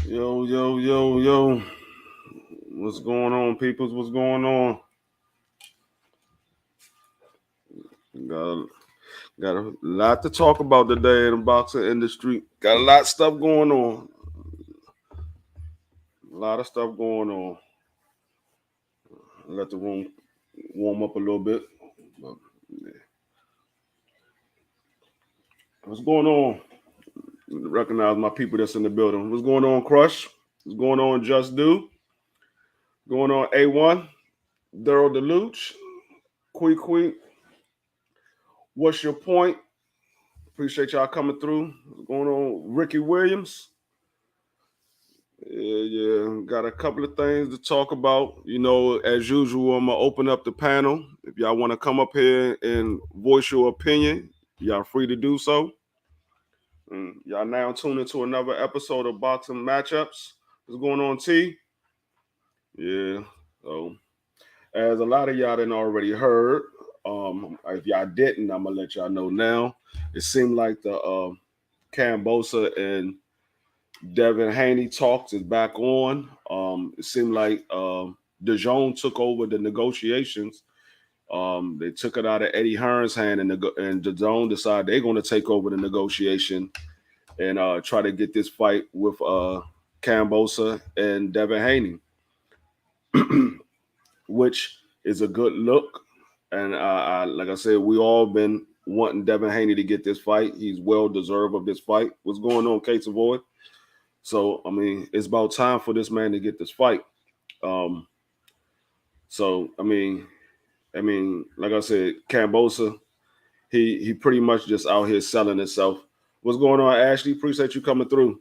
Yo, yo, yo, yo. What's going on, peoples? What's going on? Got, got a lot to talk about today in the boxing industry. Got a lot of stuff going on. A lot of stuff going on. Let the room warm up a little bit. But, yeah. What's going on? Recognize my people that's in the building. What's going on, Crush? What's going on, Just Do? Going on, A1? Daryl Deluge? Quee. What's your point? Appreciate y'all coming through. What's going on, Ricky Williams? Yeah. Got a couple of things to talk about. As usual, I'm gonna open up the panel. If y'all want to come up here and voice your opinion, y'all free to do so. And y'all now tune into another episode of Boxing Matchups. What's going on, T? Yeah. So, as a lot of y'all didn't already heard, if y'all didn't, I'm gonna let y'all know now. It seemed like the Cambosa and Devin Haney talks is back on. It seemed like DeJohn took over the negotiations. They took it out of Eddie Hearn's hand, and DeJohn decided they're going to take over the negotiation and try to get this fight with Cambosa and Devin Haney, which is a good look. And like I said, we all been wanting Devin Haney to get this fight. He's well deserved of this fight. What's going on, Kate Savoy? So it's about time for this man to get this fight. Um, so like I said, Cambosa, he pretty much just out here selling himself. What's going on, Ashley? Appreciate you coming through.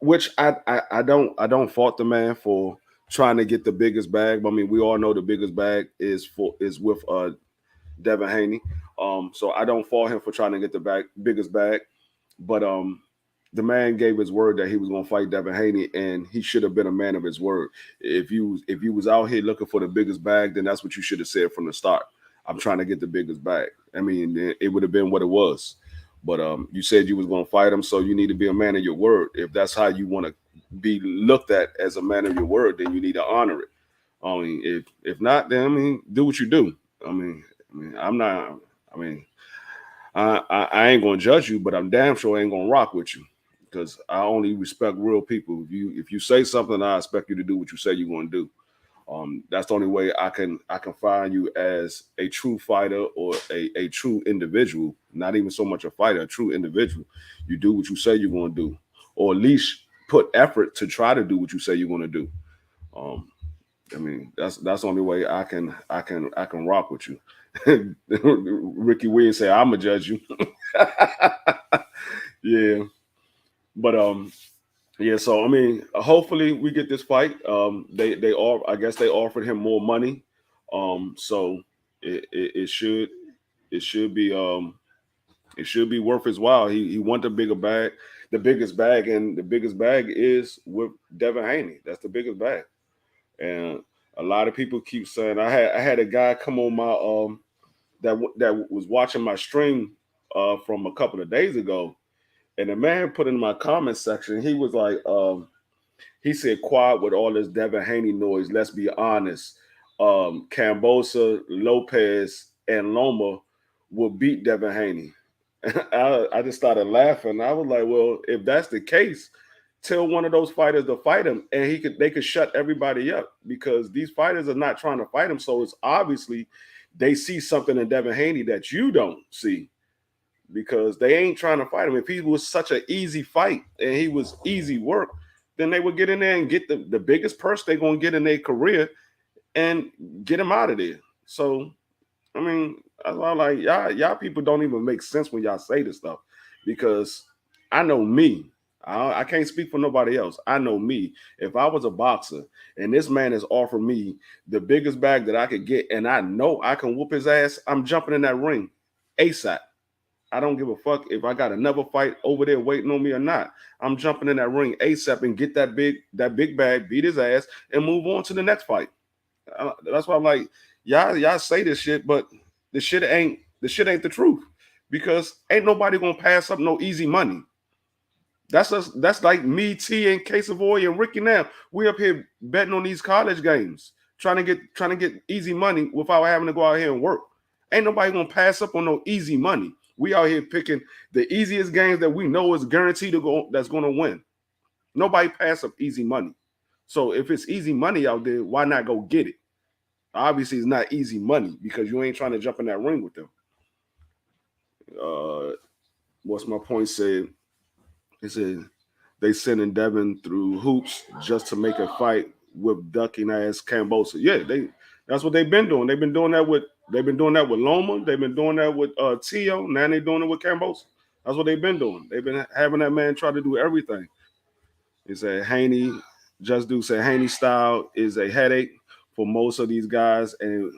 Which I don't fault the man for trying to get the biggest bag. But we all know the biggest bag is with Devin Haney. So I don't fault him for trying to get the biggest bag. But the man gave his word that he was going to fight Devin Haney, and he should have been a man of his word. If you was out here looking for the biggest bag, then that's what you should have said from the start. I'm trying to get the biggest bag. It would have been what it was. But you said you was going to fight him, so you need to be a man of your word. If that's how you want to be looked at as a man of your word, then you need to honor it. If not, then do what you do. I'm not. I ain't gonna judge you, but I'm damn sure I ain't gonna rock with you because I only respect real people. If you say something, I expect you to do what you say you're gonna do. That's the only way I can find you as a true fighter or a true individual. Not even so much a fighter, a true individual. You do what you say you're gonna do, or at least put effort to try to do what you say you're gonna do. Um, that's the only way I can rock with you. Ricky Williams say I'ma judge you. Yeah, but yeah. So hopefully we get this fight. They all I guess they offered him more money. So it should be it should be worth his while. He want the bigger bag, the biggest bag, and the biggest bag is with Devin Haney. That's the biggest bag, and a lot of people keep saying I had a guy come on my that was watching my stream from a couple of days ago, and the man put in my comment section, he was like, he said, "Quiet with all this Devin Haney noise. Let's be honest. Cambosa, Lopez, and Loma will beat Devin Haney." I just started laughing. I was like, "Well, if that's the case, tell one of those fighters to fight him, and they could shut everybody up because these fighters are not trying to fight him. So it's obviously they see something in Devin Haney that you don't see." Because they ain't trying to fight him. If he was such an easy fight and he was easy work, then they would get in there and get the biggest purse they're gonna get in their career and get him out of there. So that's why I'm like y'all people don't even make sense when y'all say this stuff because I know me. I can't speak for nobody else. I know me. If I was a boxer and this man has offered me the biggest bag that I could get, and I know I can whoop his ass, I'm jumping in that ring ASAP. I don't give a fuck if I got another fight over there waiting on me or not. I'm jumping in that ring ASAP and get that big bag, beat his ass, and move on to the next fight. That's why I'm like, y'all say this shit, but the shit ain't the truth because ain't nobody gonna pass up no easy money. That's like me, T, and Casavoy and Ricky. Now we up here betting on these college games, trying to get easy money without having to go out here and work. Ain't nobody gonna pass up on no easy money. We out here picking the easiest games that we know is guaranteed to go. That's gonna win. Nobody pass up easy money. So if it's easy money out there, why not go get it? Obviously, it's not easy money because you ain't trying to jump in that ring with them. What's my point? Said he said they sending Devin through hoops just to make a fight with ducking ass Cambosa. Yeah, that's what they've been doing. They've been doing that with Loma. They've been doing that with Tio. Now they're doing it with Cambosa. That's what they've been doing. They've been having that man try to do everything. He said Haney, Just Do said Haney style is a headache for most of these guys, and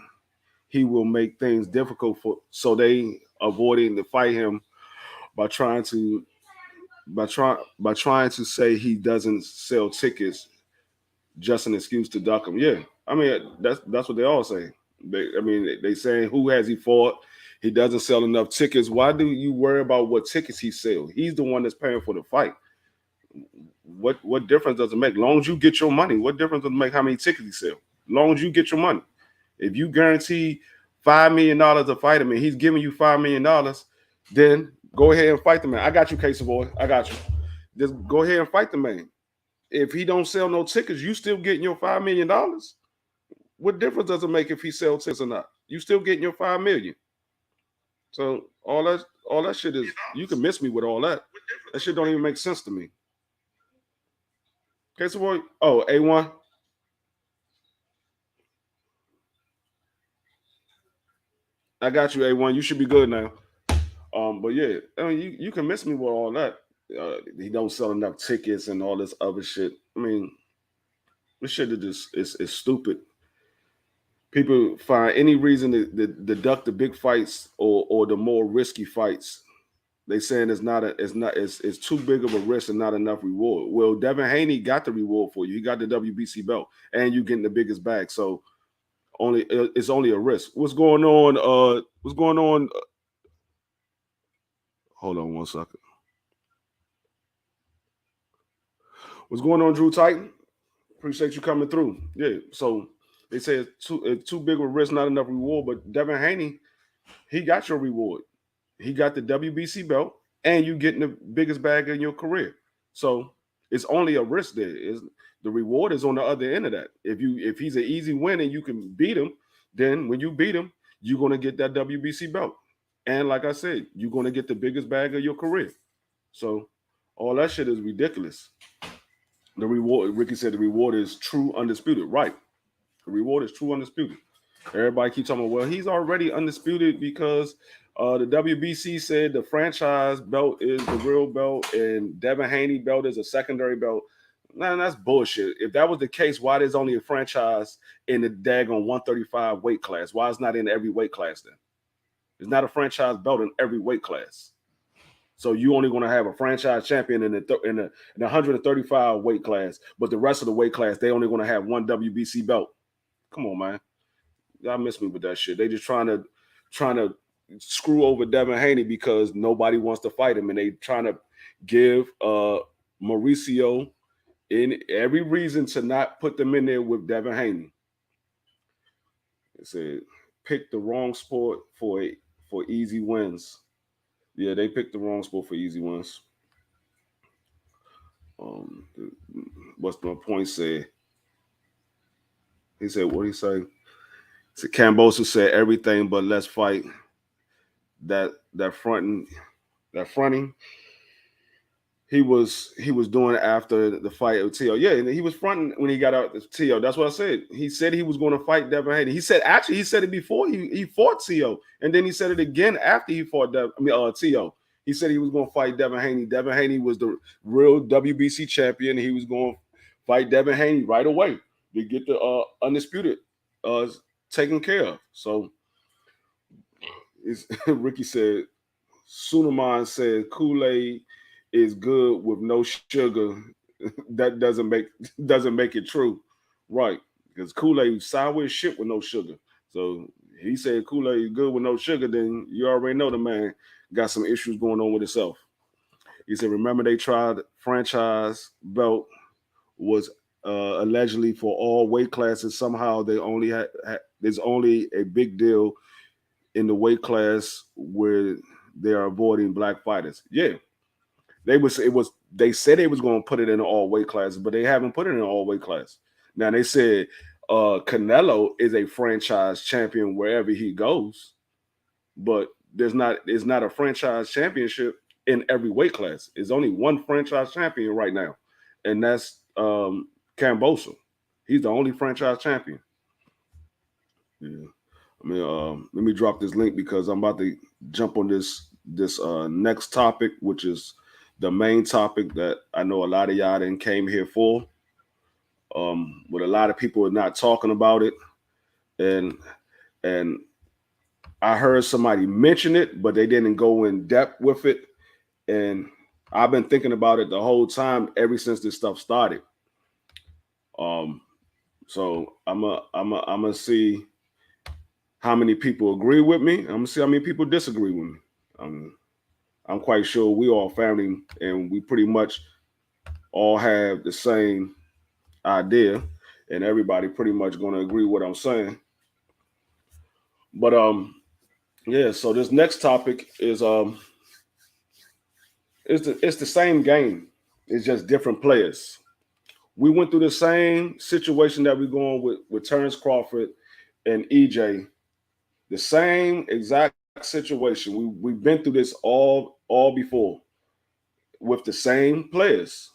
he will make things difficult for so they avoiding to fight him by trying to say he doesn't sell tickets, just an excuse to duck him. Yeah, I mean that's what they all say. They saying who has he fought? He doesn't sell enough tickets. Why do you worry about what tickets he sells? He's the one that's paying for the fight. What difference does it make? Long as you get your money, what difference does it make how many tickets he sell? Long as you get your money. If you guarantee $5 million to fight him and he's giving you $5 million, then go ahead and fight the man. I got you, Casey boy. I got you. Just go ahead and fight the man. If he don't sell no tickets, you still getting your $5 million. What difference does it make if he sells tickets or not? You still getting your $5 million. So all that shit is you can miss me with all that. That shit don't even make sense to me. Casey boy. Oh, A1. I got you, A1. You should be good now. But yeah, I mean, you can miss me with all that. He don't sell enough tickets and all this other shit. I mean, this shit is stupid. People find any reason to deduct the big fights or the more risky fights. They saying it's too big of a risk and not enough reward. Well, Devin Haney got the reward for you. He got the WBC belt, and you getting the biggest bag. So it's only a risk. What's going on? What's going on? Hold on one second. What's going on, Drew Titan? Appreciate you coming through. Yeah. So they say it's too big of a risk, not enough reward. But Devin Haney, he got your reward. He got the WBC belt, and you getting the biggest bag in your career. So it's only a risk there. The reward is on the other end of that. If he's an easy win and you can beat him, then when you beat him, you're gonna get that WBC belt. And like I said, you're gonna get the biggest bag of your career. So all that shit is ridiculous. The reward, Ricky said, the reward is true undisputed. Right. The reward is true undisputed. Everybody keeps talking, well, he's already undisputed because the WBC said the franchise belt is the real belt and Devin Haney belt is a secondary belt. Man, that's bullshit. If that was the case, why there's only a franchise in the daggone 135 weight class? Why it's not in every weight class then? It's not a franchise belt in every weight class. So you only going to have a franchise champion in the 135 weight class, but the rest of the weight class, they only going to have one WBC belt. Come on, man. Y'all miss me with that shit. They just trying to screw over Devin Haney because nobody wants to fight him, and they trying to give Mauricio in every reason to not put them in there with Devin Haney. It said pick the wrong sport for easy wins. Yeah, they picked the wrong sport for easy wins. What's my point say? He said, what he say? So Cambosa said everything but let's fight. That fronting. He was doing after the fight with Tio. Yeah, he was fronting when he got out of Tio. That's what I said. He said he was going to fight Devin Haney. He said it before he fought Tio, and then he said it again after he fought Tio. He said he was going to fight Devin Haney. Devin Haney was the real WBC champion. He was going to fight Devin Haney right away to get the undisputed taken care of. So Ricky said, Suleiman said Kool-Aid is good with no sugar. That doesn't make it true. Right. Because Kool-Aid sour as shit with no sugar. So he said Kool-Aid is good with no sugar, then you already know the man got some issues going on with himself. He said, remember they tried franchise belt was allegedly for all weight classes. Somehow they only there's only a big deal in the weight class where they are avoiding black fighters. Yeah, they said they was going to put it in all weight classes, but they haven't put it in all weight class. Now they said Canelo is a franchise champion wherever he goes, but it's not a franchise championship in every weight class. It's only one franchise champion right now, and that's Cambosa. He's the only franchise champion. Yeah. I mean, let me drop this link because I'm about to jump on this next topic, which is the main topic that I know a lot of y'all didn't came here for. But a lot of people are not talking about it, and I heard somebody mention it, but they didn't go in depth with it. And I've been thinking about it the whole time ever since this stuff started. So I'm gonna see how many people agree with me. I'm gonna see how many people disagree with me. I'm quite sure we all family and we pretty much all have the same idea, and everybody pretty much gonna agree what I'm saying. But yeah. So this next topic is it's the same game. It's just different players. We went through the same situation that we're going with Terrence Crawford and EJ. The same exact situation. We've been through this all before with the same players.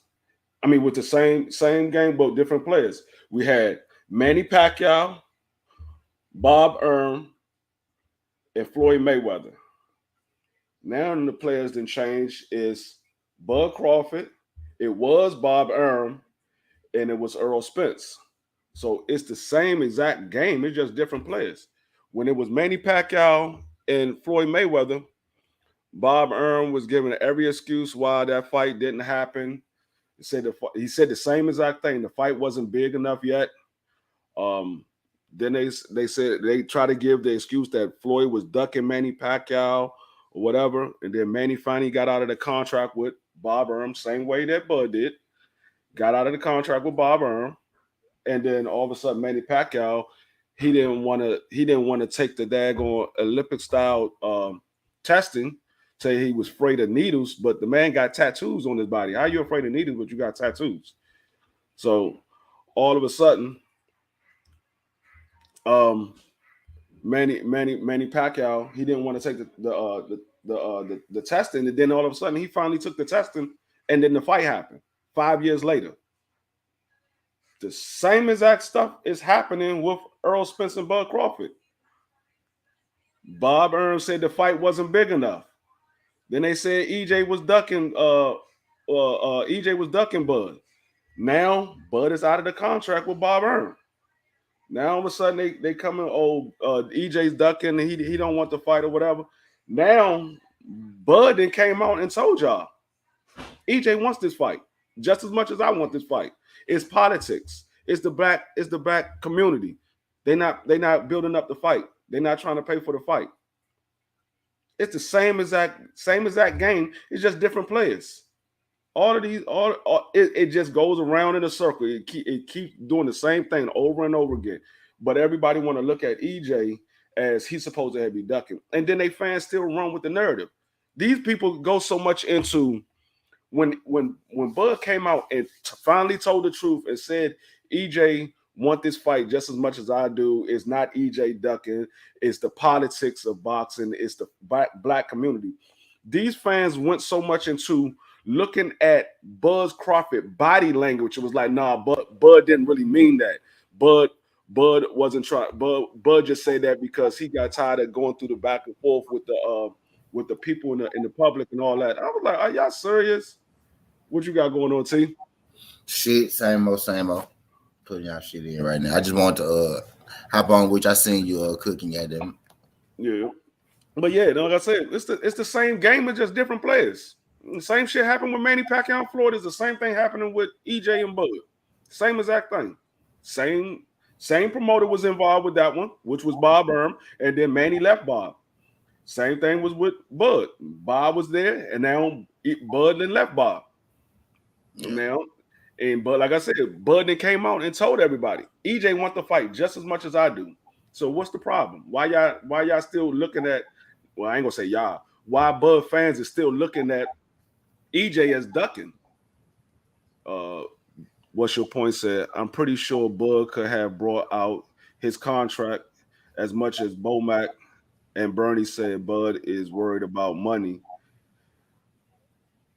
I mean, with the same game, but different players. We had Manny Pacquiao, Bob Arum, and Floyd Mayweather. Now the players didn't change. Is Bud Crawford, it was Bob Arum, and it was Earl Spence. So it's the same exact game. It's just different players. When it was Manny Pacquiao and Floyd Mayweather, Bob Arum was given every excuse why that fight didn't happen. He said the same exact thing. The fight wasn't big enough yet. Then they said they try to give the excuse that Floyd was ducking Manny Pacquiao or whatever, and then Manny finally got out of the contract with Bob Arum, same way that Bud did. Got out of the contract with Bob Arum, and then all of a sudden Manny Pacquiao, he didn't want to take the daggone Olympic style testing. Say he was afraid of needles, but the man got tattoos on his body. How you afraid of needles, but you got tattoos? So all of a sudden, Manny Pacquiao, he didn't want to take the testing, and then all of a sudden he finally took the testing, and then the fight happened 5 years later. The same exact stuff is happening with Earl Spence and Bud Crawford. Bob Arum said the fight wasn't big enough. Then they said EJ was ducking. EJ was ducking Bud. Now Bud is out of the contract with Bob Arum. Now all of a sudden they come in. EJ's ducking. And he don't want the fight or whatever. Now Bud then came out and told y'all EJ wants this fight just as much as I want this fight. It's politics. It's the black community. They're not building up the fight. They're not trying to pay for the fight. It's the same exact game. It's just different players. All of these, it just goes around in a circle. It keeps doing the same thing over and over again. But everybody want to look at EJ as he's supposed to be ducking, and then they fans still run with the narrative. These people go so much into when Bud came out and finally told the truth and said EJ want this fight just as much as I do. It's not EJ ducking. It's the politics of boxing. It's the black community. These fans went so much into looking at Bud Crawford body language. It was like, nah, Bud didn't really mean that. Bud wasn't trying. Bud just said that because he got tired of going through the back and forth with the people in the public and all that. I was like, are y'all serious? What you got going on, T? Shit, same old. Putting y'all shit in right now. I just want to hop on, which I seen you cooking at them. Yeah, but yeah, like I said, it's the same game, it's just different players. The same shit happened with Manny Pacquiao and Floyd. Is the same thing happening with EJ and Bud. Same exact thing. Same promoter was involved with that one, which was Bob Arum, and then Manny left Bob. Same thing was with Bud. Bob was there, and now Bud then left Bob. now. But like I said, Bud then came out and told everybody, EJ want to fight just as much as I do. So what's the problem? Why y'all still looking at? Well, I ain't gonna say y'all. Why Bud fans is still looking at EJ as ducking? What's your point? Said I'm pretty sure Bud could have brought out his contract as much as Bomac and Bernie said. Bud is worried about money.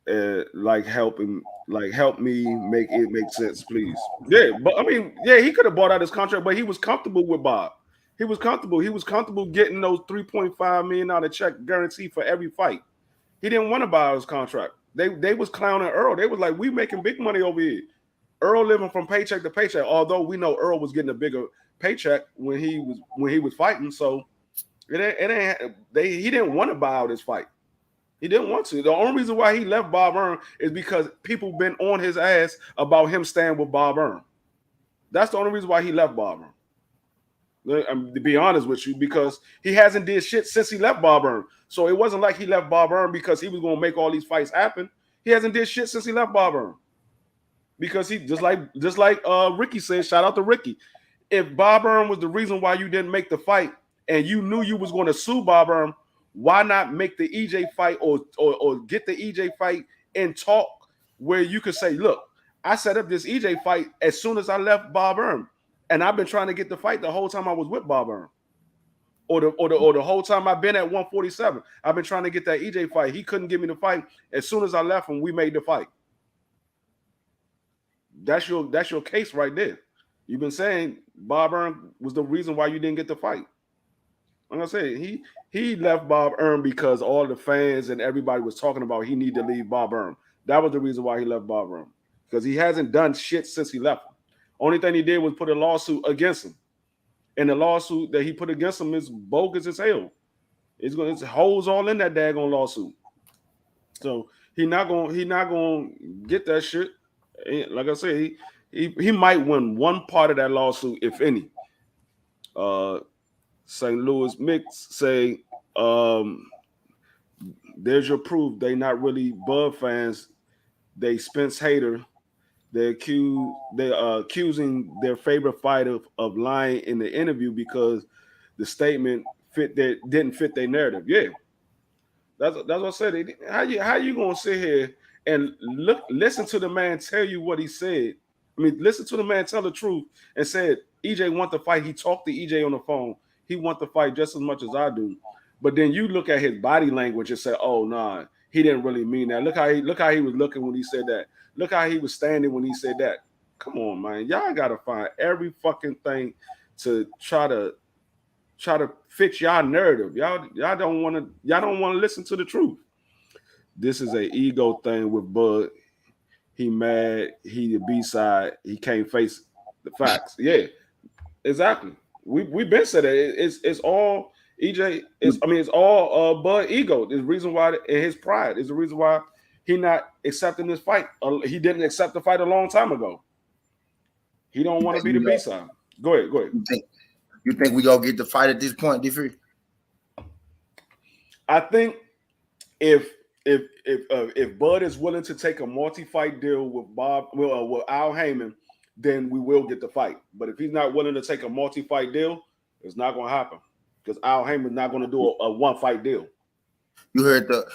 Help me make it make sense, please. Yeah, but I mean, yeah, he could have bought out his contract, but he was comfortable with Bob. He was comfortable. He was comfortable getting those $3.5 million check guarantee for every fight. He didn't want to buy out his contract. They was clowning Earl. They was like, we making big money over here. Earl living from paycheck to paycheck. Although we know Earl was getting a bigger paycheck when he was fighting, so he didn't want to buy out his fight. He didn't want to. The only reason why he left Bob Earn is because people been on his ass about him staying with Bob Earn. That's the only reason why he left Bob Earn. I mean, to be honest with you, because he hasn't did shit since he left Bob Earn. So it wasn't like he left Bob Earn because he was going to make all these fights happen. He hasn't did shit since he left Bob Earn. Because he just like Ricky said, shout out to Ricky. If Bob Earn was the reason why you didn't make the fight and you knew you was going to sue Bob Earn, why not make the EJ fight or get the EJ fight and talk where you could say, look, I set up this EJ fight as soon as I left Bob Earn, and I've been trying to get the fight the whole time I was with Bob Earn, or the whole time I've been at 147. I've been trying to get that EJ fight. He couldn't give me the fight. As soon as I left him, we made the fight. That's your case right there. You've been saying Bob Earn was the reason why you didn't get the fight. Like I said, he left Bob Earn because all the fans and everybody was talking about he needed to leave Bob Earn. That was the reason why he left Bob Earn, because he hasn't done shit since he left him. Only thing he did was put a lawsuit against him, and the lawsuit that he put against him is bogus as hell. It's holes all in that daggone lawsuit. So he not gonna get that shit. Like I said, he might win one part of that lawsuit, if any. St. Louis Mix say, there's your proof they not really Bud fans. They Spence hater. They're accusing their favorite fighter of lying in the interview because the statement didn't fit their narrative. Yeah, that's what I said. How you gonna sit here and listen to the man tell you what he said? I mean, listen to the man tell the truth and said EJ want to fight. He talked to EJ on the phone. He want to fight just as much as I do. But then you look at his body language and say, "Oh nah, he didn't really mean that." Look how he was looking when he said that. Look how he was standing when he said that. Come on, man. Y'all gotta find every fucking thing to try to fix y'all narrative. Y'all don't want to listen to the truth. This is a ego thing with Bud. He mad. He the B-side. He can't face the facts. Yeah, exactly. We've been said that it's all EJ. It's all Bud ego. There's the reason why, and his pride is the reason why he not accepting this fight. He didn't accept the fight a long time ago. He don't want to be the B-side. Go ahead. You think we gonna get the fight at this point, D3? I think if Bud is willing to take a multi-fight deal with with Al Heyman, then we will get the fight. But if he's not willing to take a multi-fight deal, it's not going to happen because Al Heyman's not going to do a one-fight deal. You heard the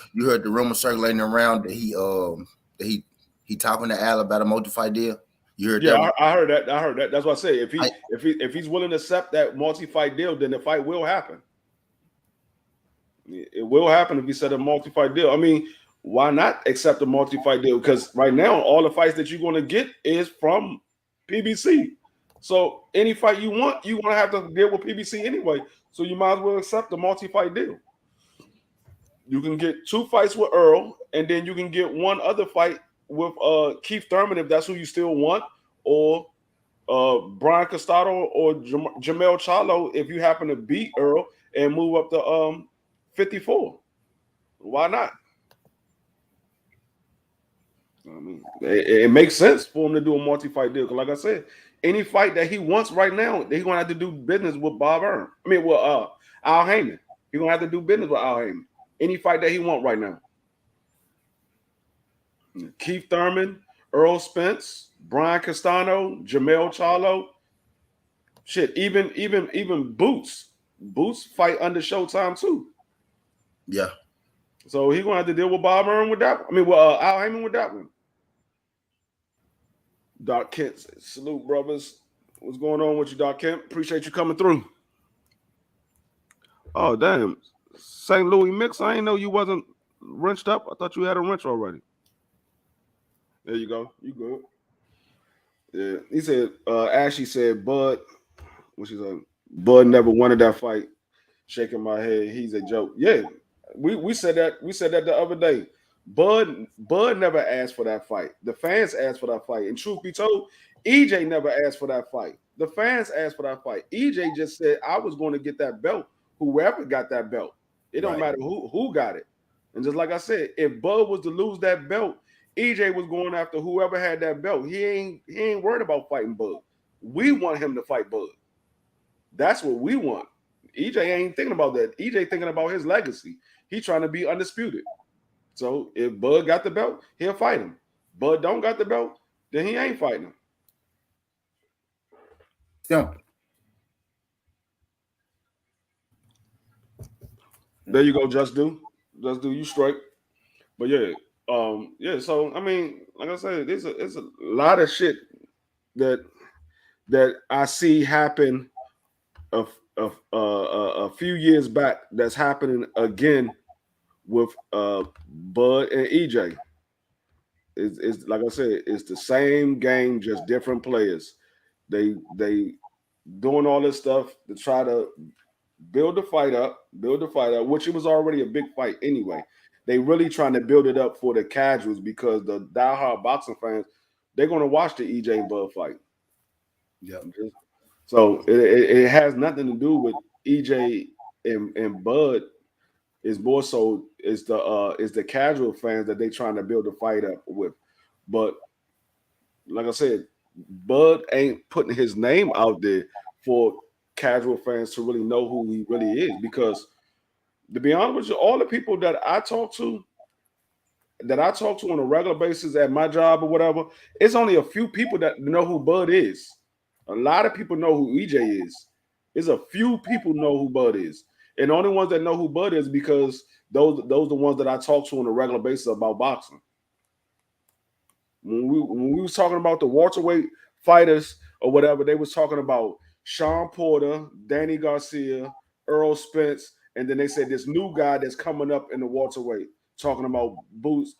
rumor circulating around that he talking to Al about a multi-fight deal. You heard that? I heard that. That's what I say. If he's willing to accept that multi-fight deal, then the fight will happen. It will happen if he said a multi-fight deal. I mean, why not accept a multi-fight deal? Because right now, all the fights that you're going to get is from PBC. So any fight you want, you're going to have to deal with PBC anyway. So you might as well accept the multi-fight deal. You can get 2 fights with Earl, and then you can get one other fight with Keith Thurman if that's who you still want, or Brian Costado or Jamel Charlo if you happen to beat Earl and move up to 54. Why not? I mean, it makes sense for him to do a multi-fight deal. Because like I said, any fight that he wants right now, he's going to have to do business with Bob Earn. I mean, with Al Heyman. He's going to have to do business with Al Heyman. Any fight that he wants right now. Keith Thurman, Earl Spence, Brian Castano, Jamel Charlo. Shit, even Boots. Boots fight under Showtime too. Yeah. So he's gonna have to deal with Bob Arum with that. I mean, well, Al Heyman with that one. Doc Kent, salute, brothers. What's going on with you, Doc Kent? Appreciate you coming through. Oh, damn. St. Louis Mix, I didn't know you wasn't wrenched up. I thought you had a wrench already. There you go. You good. Yeah. He said, Ashley said, Bud, what she said, Bud never wanted that fight. Shaking my head. He's a joke. Yeah. We said that. We said that the other day. Bud never asked for that fight. The fans asked for that fight. And truth be told, EJ never asked for that fight. The fans asked for that fight. EJ just said, I was going to get that belt, whoever got that belt. It don't matter who got it. And just like I said, if Bud was to lose that belt, EJ was going after whoever had that belt. He ain't worried about fighting Bud. We want him to fight Bud. That's what we want. EJ ain't thinking about that. EJ thinking about his legacy. He's trying to be undisputed. So if Bud got the belt, he'll fight him. Bud don't got the belt, then he ain't fighting him. Yeah. There you go, Just Do you straight. But yeah, so I mean, like I said, it's a lot of shit that I see happen a few years back that's happening again with Bud and EJ. It's like I said, it's the same game, just different players. They doing all this stuff to try to build the fight up, which it was already a big fight anyway. They really trying to build it up for the casuals because the diehard boxing fans, they're going to watch the EJ and Bud fight. Yeah. So it has nothing to do with EJ and Bud. It's more so is the casual fans that they trying to build the fight up with. But like I said, Bud ain't putting his name out there for casual fans to really know who he really is. Because to be honest with you, all the people that I talk to on a regular basis at my job or whatever, it's only a few people that know who Bud is. A lot of people know who EJ is. There's a few people know who Bud is. And the only ones that know who Bud is because those the ones that I talk to on a regular basis about boxing. When we was talking about the welterweight fighters or whatever, they was talking about Sean Porter, Danny Garcia, Earl Spence, and then they said this new guy that's coming up in the welterweight, talking about Boots,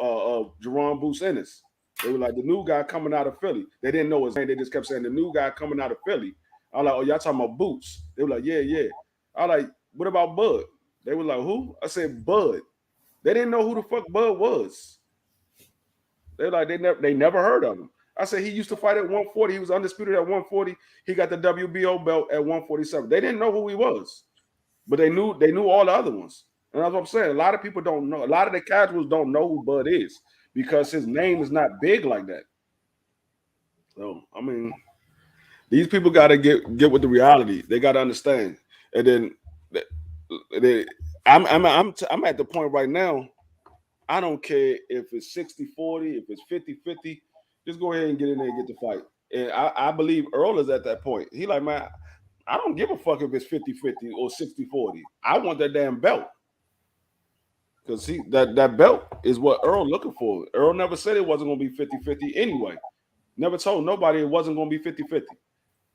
Jerome Boots Ennis. They were like the new guy coming out of Philly. They didn't know his name. They just kept saying the new guy coming out of Philly. I was like, oh, y'all talking about Boots? They were like, yeah. I was like, what about Bud? They were like, who? I said, Bud. They didn't know who the fuck Bud was. They're like, they never heard of him. I said he used to fight at 140. He was undisputed at 140. He got the WBO belt at 147. They didn't know who he was, but they knew all the other ones. And that's what I'm saying. A lot of people don't know. A lot of the casuals don't know who Bud is because his name is not big like that. So I mean, these people got to get with the reality. They got to understand. And then I'm at the point right now. I don't care if it's 60-40, if it's 50-50. Just go ahead and get in there and get the fight. And I believe Earl is at that point. He like, man, I don't give a fuck if it's 50-50 or 60-40. I want that damn belt. Because that belt is what Earl looking for. Earl never said it wasn't going to be 50-50 anyway. Never told nobody it wasn't going to be 50-50.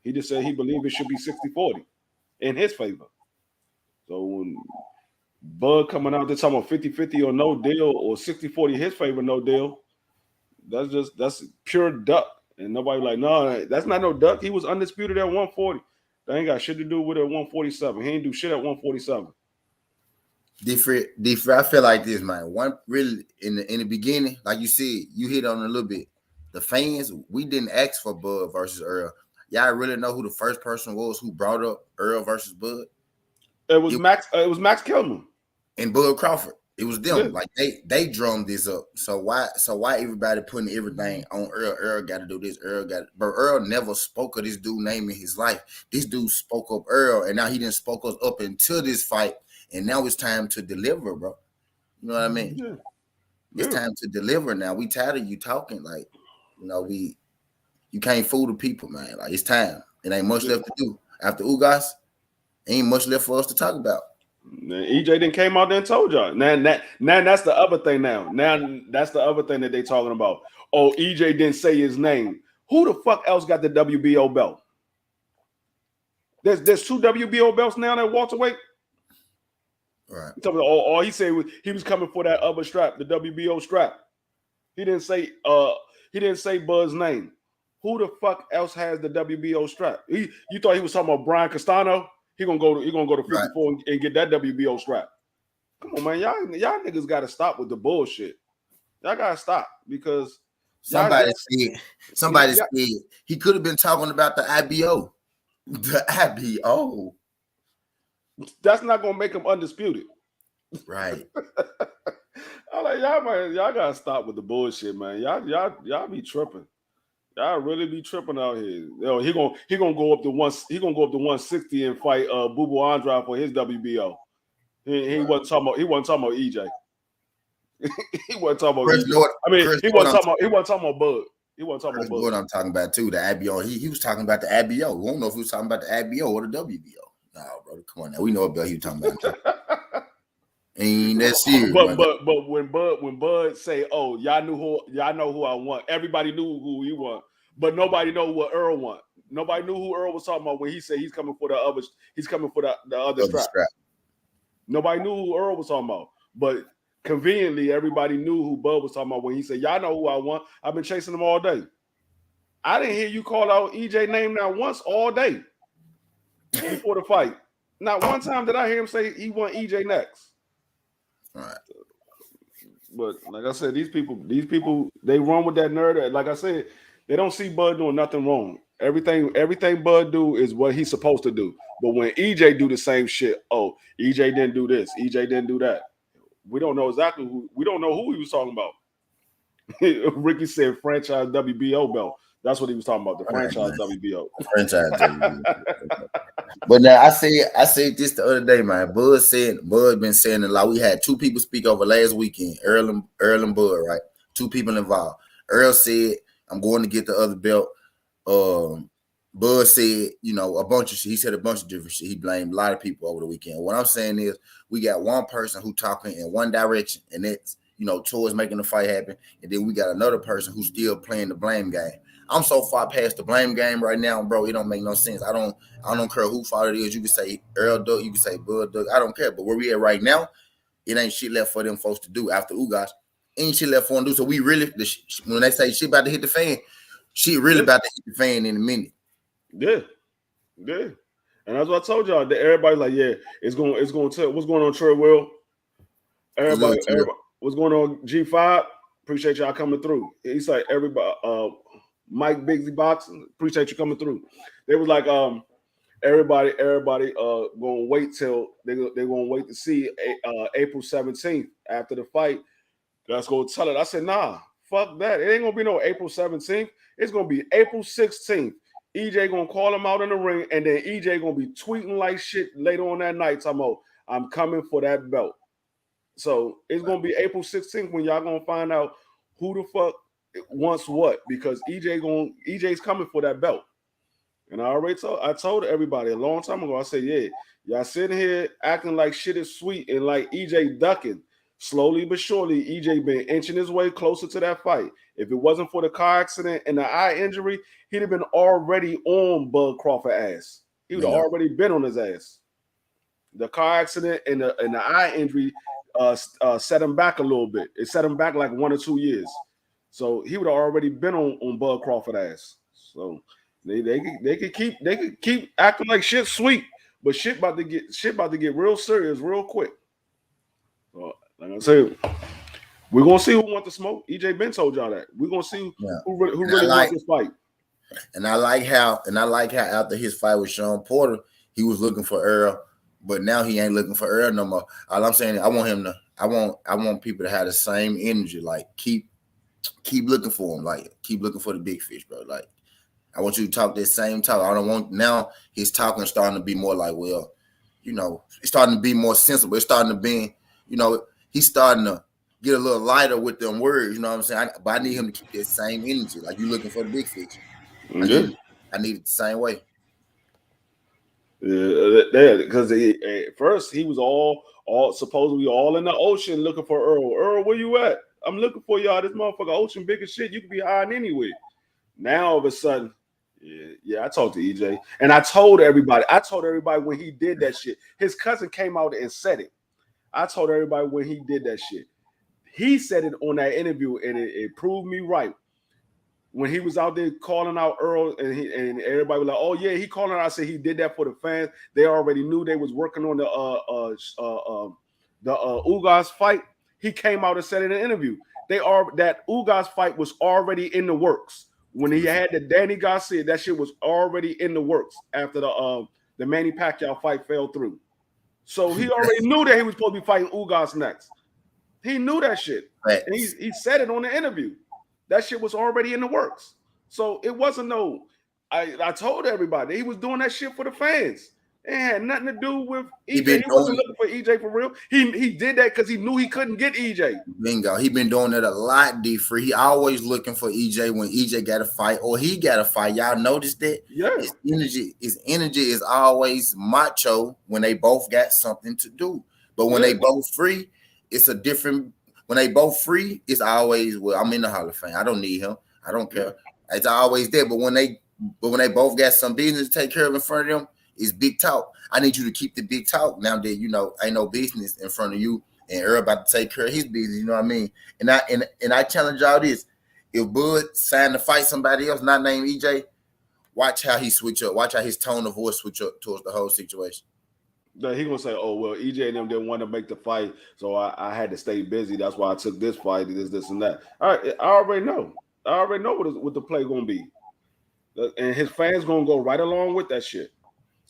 He just said he believed it should be 60-40 in his favor. So when Bud coming out there talking about 50-50 or no deal or 60-40 his favor, no deal. That's pure duck. And nobody like, no, that's not no duck. He was undisputed at 140. That ain't got shit to do with it at 147. He ain't do shit at 147. Different. I feel like this, man. One really in the beginning, like you said, you hit on it a little bit. The fans, we didn't ask for Bud versus Earl. Y'all really know who the first person was who brought up Earl versus Bud? It was Max Kellerman and Bud Crawford. It was them. Yeah. Like they drummed this up. So why everybody putting everything on Earl? Earl got to do this. But Earl never spoke of this dude name in his life. This dude spoke up Earl, and now he didn't spoke us up until this fight. And now it's time to deliver, bro. You know what I mean? Yeah. It's time to deliver now. We tired of you talking. Like, You know, you can't fool the people, man. Like it's time. It ain't much left to do. After Ugas, ain't much left for us to talk about. EJ didn't came out there and told y'all. Now that's the other thing now. Now that's the other thing that they talking about. Oh, EJ didn't say his name. Who the fuck else got the WBO belt? There's 2 WBO belts now that welterweight. Right. All he said was he was coming for that other strap, the WBO strap. He didn't say Bud's name. Who the fuck else has the WBO strap? You thought he was talking about Brian Castano? He gonna go to 54 right. and get that WBO strap. Come on, man, y'all niggas gotta stop with the bullshit. Y'all gotta stop because somebody said he could have been talking about the IBO. The IBO. That's not gonna make him undisputed. Right. I'm like, y'all gotta stop with the bullshit, man. Y'all be tripping. Y'all really be tripping out here. You know, he gonna go up to 160 and fight Bubu Andrade for his WBO. He wasn't talking about EJ. He wasn't talking about EJ. He wasn't talking about Bud. He wasn't talking about Bud. What I'm talking about too, the IBO. He was talking about the IBO. We don't know if he was talking about the IBO or the WBO. No, brother, come on now. We know what he was talking about. Ain't that serious? But when Bud say, "Oh, y'all know who I want," everybody knew who he want, but nobody know what Earl want. Nobody knew who Earl was talking about when he said he's coming for the other strap. Nobody knew who Earl was talking about, but conveniently, everybody knew who Bud was talking about when he said, "Y'all know who I want." I've been chasing him all day. I didn't hear you call out EJ name not once all day before the fight. Not one time did I hear him say he want EJ next. All right. But like I said, these people, they run with that nerd. Like I said, they don't see Bud doing nothing wrong. Everything Bud do is what he's supposed to do. But when EJ do the same shit, oh, EJ didn't do this, EJ didn't do that. We don't know exactly who he was talking about. Ricky said franchise WBO belt. That's what he was talking about, the franchise WBO. Franchise WBO. But now I said this the other day, man. Bud been saying a lot. We had 2 people speak over last weekend, Earl and Bud, right? 2 people involved. Earl said, I'm going to get the other belt. Bud said, you know, a bunch of shit. He said a bunch of different shit. He blamed a lot of people over the weekend. What I'm saying is we got one person who talking in one direction, and it's, you know, towards making the fight happen. And then we got another person who's still playing the blame game. I'm so far past the blame game right now, bro. It don't make no sense. I don't care who fault it is. You can say Earl Duck, you can say Bud Duck. I don't care. But where we at right now, it ain't shit left for them folks to do after Ugas. Ain't shit left for them to do. So we really, when they say shit about to hit the fan, shit really about to hit the fan in a minute. Yeah. And that's what I told y'all. That everybody's like, yeah, it's going to tell what's going on, Troy Will. Everybody, what's going on, G5? Appreciate y'all coming through. He's like, everybody, Mike Bigsy Boxing, appreciate you coming through. They was like, everybody gonna wait till they're gonna wait to see April 17th after the fight. Let's go tell it. I said, nah, fuck that. It ain't gonna be no April 17th. It's gonna be April 16th. EJ gonna call him out in the ring, and then EJ gonna be tweeting like shit later on that night. Talking about, I'm coming for that belt. So it's gonna be April 16th when y'all gonna find out who the fuck wants what, because EJ's coming for that belt. And I told everybody a long time ago, I said, yeah, y'all sitting here acting like shit is sweet and like EJ ducking. Slowly but surely, EJ been inching his way closer to that fight. If it wasn't for the car accident and the eye injury, he'd have been already on Bud Crawford ass. He would have already been on his ass. The car accident and the eye injury set him back a little bit. It set him back like 1 or 2 years. So he would have already been on Bud Crawford ass. So they could keep acting like shit sweet, but shit about to get real serious real quick. So, like I said, we're gonna see who wants to smoke. EJ Ben told y'all that. We're gonna see who really wants this fight. And I like how after his fight with Sean Porter, he was looking for Earl, but now he ain't looking for Earl no more. All I'm saying, I want people to have the same energy. Like keep looking for him. Like keep looking for the big fish, bro. Like I want you to talk that same talk. I don't want now his talking starting to be more like, well, you know, it's starting to be more sensible. It's starting to be, you know, he's starting to get a little lighter with them words. You know what I'm saying? But I need him to keep that same energy. Like you looking for the big fish. I Yeah. need it the same way. Yeah, because at first he was all supposedly all in the ocean looking for Earl. Earl, where you at? I'm looking for y'all. This motherfucker ocean big as shit. You could be hiding anywhere. Now all of a sudden, yeah, I talked to EJ and I told everybody when he did that shit. His cousin came out and said it. I told everybody when he did that shit. He said it on that interview and it proved me right. When he was out there calling out Earl and everybody was like, "Oh yeah, he calling out." I said he did that for the fans. They already knew they was working on the Ugas fight. He came out and said in an interview that Ugas fight was already in the works. When he had the Danny Garcia, that shit was already in the works after the Manny Pacquiao fight fell through. So he already knew that he was supposed to be fighting Ugas next. He knew that shit. Right. And he said it on the interview. That shit was already in the works. So it wasn't no. I told everybody he was doing that shit for the fans. It had nothing to do with EJ. He wasn't looking for EJ for real. He did that because he knew he couldn't get EJ. Bingo. He been doing it a lot, D-Free. He always looking for EJ when EJ got a fight or he got a fight. Y'all noticed that? Yeah. His energy is always macho when they both got something to do. But when they both free, it's a different. When they both free, it's always, well, I'm in the Hall of Fame. I don't need him. I don't care. It's always there. But when they both got some business to take care of in front of them, it's big talk. I need you to keep the big talk now that ain't no business in front of you, and Earl about to take care of his business. You know what I mean? And I challenge y'all this: if Bud signed to fight somebody else not named EJ, watch how he switch up. Watch how his tone of voice switch up towards the whole situation. He gonna say, "Oh well, EJ and them didn't want to make the fight, so I had to stay busy. That's why I took this fight, this and that." All right, I already know. I already know what the play gonna be, and his fans gonna go right along with that shit.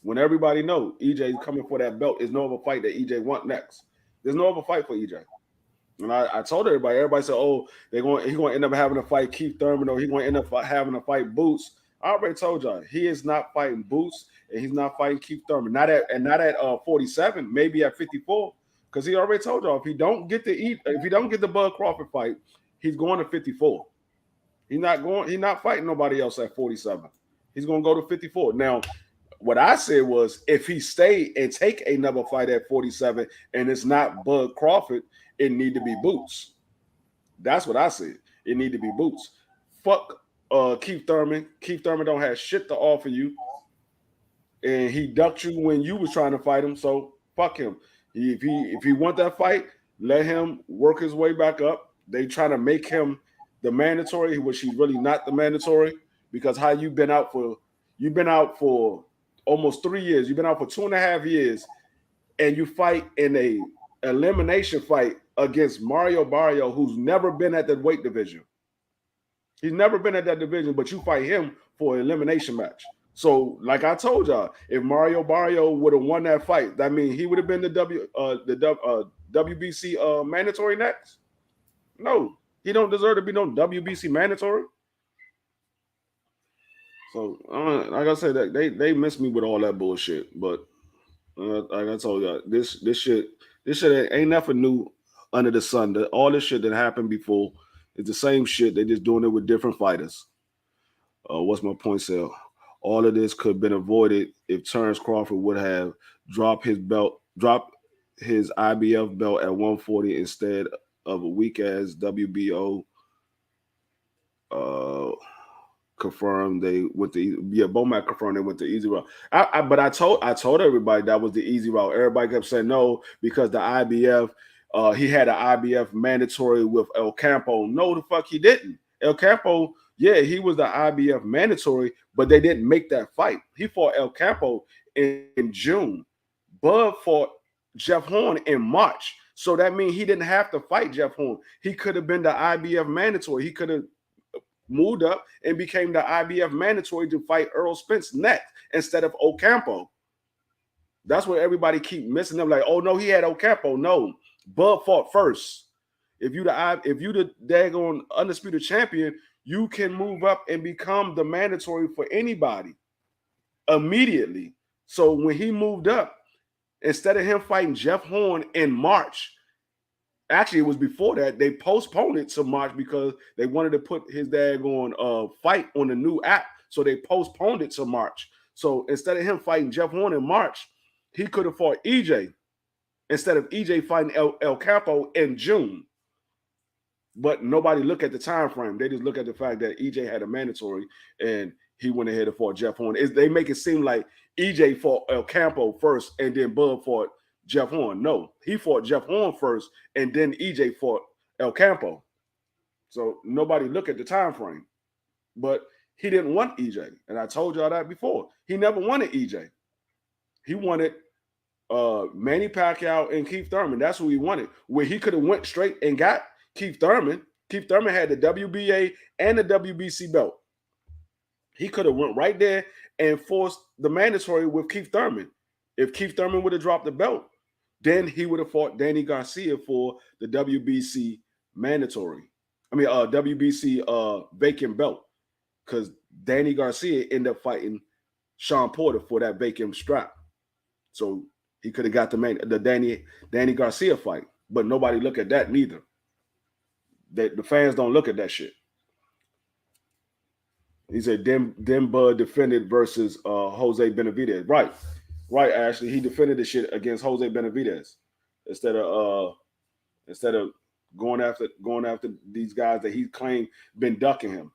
When everybody know EJ coming for that belt, there's no other fight that EJ want next. There's no other fight for EJ. And I told everybody. Everybody said, "Oh, he's gonna end up having to fight Keith Thurman, or he's gonna end up having to fight Boots." I already told y'all he is not fighting Boots. And he's not fighting Keith Thurman. Not at 47, maybe at 54. Because he already told y'all if he don't get the Bud Crawford fight, he's going to 54. He's not fighting nobody else at 47. He's gonna go to 54. Now, what I said was if he stay and take another fight at 47 and it's not Bud Crawford, it need to be Boots. That's what I said. It need to be Boots. Fuck Keith Thurman. Keith Thurman don't have shit to offer you. And he ducked you when you was trying to fight him, so fuck him. If he want that fight, let him work his way back up. They trying to make him the mandatory, which he's really not the mandatory, because how you've been out for almost 3 years. You've been out for 2.5 years, and you fight in a elimination fight against Mario Barrio, who's never been at that weight division. He's never been at that division, but you fight him for an elimination match. So, like I told y'all, if Mario Barrio would have won that fight, that means he would have been the WBC mandatory next. No, he don't deserve to be no WBC mandatory. So, like I said, that they miss me with all that bullshit. But like I told y'all, this shit ain't nothing new under the sun. All this shit that happened before is the same shit. They just doing it with different fighters. What's my point, Sal? All of this could have been avoided if Terrence Crawford would have dropped his IBF belt at 140 instead of a weak ass WBO. Confirmed they went Bomac confirmed they went the easy route. But I told everybody that was the easy route. Everybody kept saying no because the IBF, he had an IBF mandatory with El Campo. No, the fuck he didn't. El Campo, yeah, he was the IBF mandatory, but they didn't make that fight. He fought El Campo in June. Bud fought Jeff Horn in March. So that means he didn't have to fight Jeff Horn. He could have been the IBF mandatory. He could have moved up and became the IBF mandatory to fight Earl Spence next instead of Ocampo. That's what everybody keep missing them. Like, oh no, he had Ocampo. No, Bud fought first. If you the daggone undisputed champion, you can move up and become the mandatory for anybody immediately. So when he moved up, instead of him fighting Jeff Horn in March Actually, it was before that. They postponed it to March because they wanted to put his daggone fight on the new app. So they postponed it to March. So instead of him fighting Jeff Horn in March, he could have fought EJ instead of EJ fighting El Campo in June. But nobody look at the time frame. They just look at the fact that EJ had a mandatory and he went ahead and fought Jeff Horn. They make it seem like EJ fought El Campo first and then Bud fought Jeff Horn. No, he fought Jeff Horn first and then EJ fought El Campo. So nobody look at the time frame. But he didn't want EJ. And I told y'all that before. He never wanted EJ. He wanted Manny Pacquiao and Keith Thurman. That's who he wanted. Where he could have went straight and got Keith Thurman. Keith Thurman had the WBA and the WBC belt. He could have went right there and forced the mandatory with Keith Thurman. If Keith Thurman would have dropped the belt, then he would have fought Danny Garcia for the WBC mandatory. WBC vacant belt. Because Danny Garcia ended up fighting Sean Porter for that vacant strap. So he could have got the Danny Garcia fight. But nobody look at that neither. The fans don't look at that shit. He said, then Bud defended versus Jose Benavidez. Right, Ashley. He defended the shit against Jose Benavidez instead of going after these guys that he claimed been ducking him.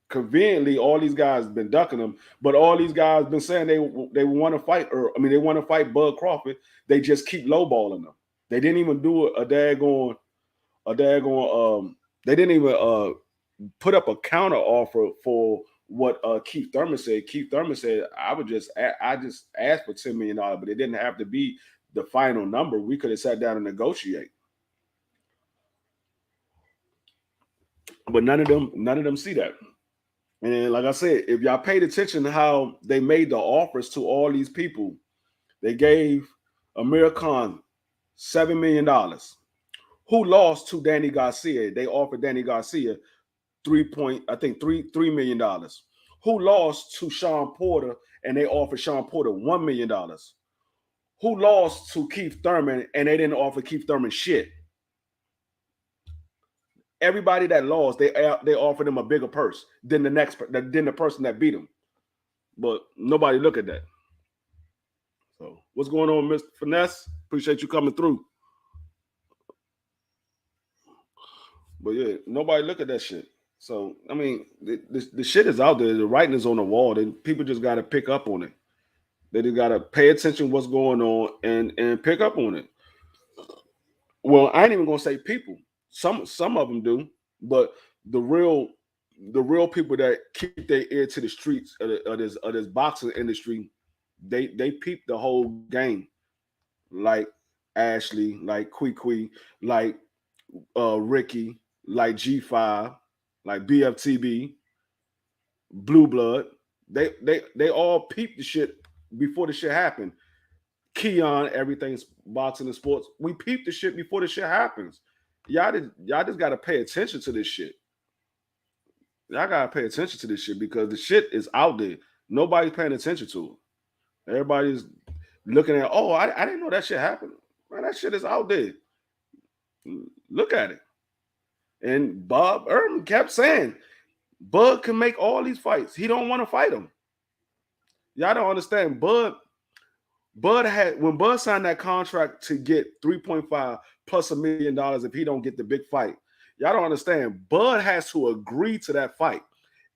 Conveniently, all these guys been ducking him, but all these guys been saying they want to fight, they want to fight Bud Crawford. They just keep lowballing them. They didn't even do they didn't even put up a counter offer for what Keith Thurman said. Keith Thurman said, I just asked for $10 million, but it didn't have to be the final number. We could have sat down and negotiate. But none of them see that. And like I said, if y'all paid attention to how they made the offers to all these people, they gave Amir Khan $7 million. Who lost to Danny Garcia? They offered Danny Garcia $3 million. Who lost to Sean Porter and they offered Sean Porter $1 million? Who lost to Keith Thurman and they didn't offer Keith Thurman shit? Everybody that lost, they offered him a bigger purse than the person that beat him. But nobody look at that. So what's going on, Mr. Finesse? Appreciate you coming through. But yeah, nobody look at that shit. So I mean, the shit is out there. The writing is on the wall. People just got to pick up on it. They just got to pay attention to what's going on and pick up on it. Well, I ain't even gonna say people. Some of them do, but the real people that keep their ear to the streets of this boxing industry, they peep the whole game, like Ashley, like Kwee, like Ricky, like G5, like BFTB, Blue Blood. They all peep the shit before the shit happened. Keon, everything's boxing and sports. We peep the shit before the shit happens. Y'all just gotta pay attention to this shit. Y'all gotta pay attention to this shit because the shit is out there. Nobody's paying attention to it. Everybody's looking at, I didn't know that shit happened. Man, that shit is out there. Look at it. And Bob Arum kept saying, Bud can make all these fights. He don't want to fight them. Y'all don't understand. Bud had, when Bud signed that contract to get 3.5 plus $1 million if he don't get the big fight. Y'all don't understand. Bud has to agree to that fight.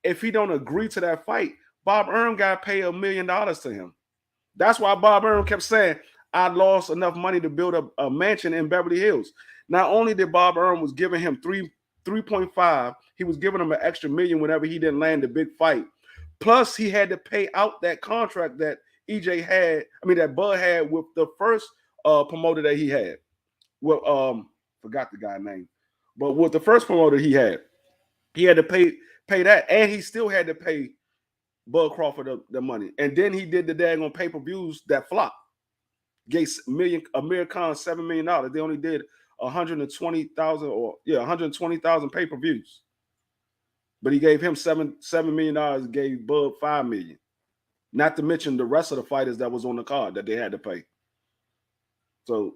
If he don't agree to that fight, Bob Arum got to pay $1 million to him. That's why Bob Arum kept saying, I lost enough money to build a mansion in Beverly Hills. Not only did Bob Arum was giving him 3.5, he was giving him an extra $1 million whenever he didn't land the big fight. Plus, he had to pay out that contract that that Bud had with the first promoter that he had. Well, forgot the guy's name, but with the first promoter he had to pay that, and he still had to pay Bud Crawford the money. And then he did the daggone pay-per-views that flopped. Gave Amir Khan $7 million. They only did 120,000 pay-per-views. But he gave him $7 million, gave Bud $5 million. Not to mention the rest of the fighters that was on the card that they had to pay. So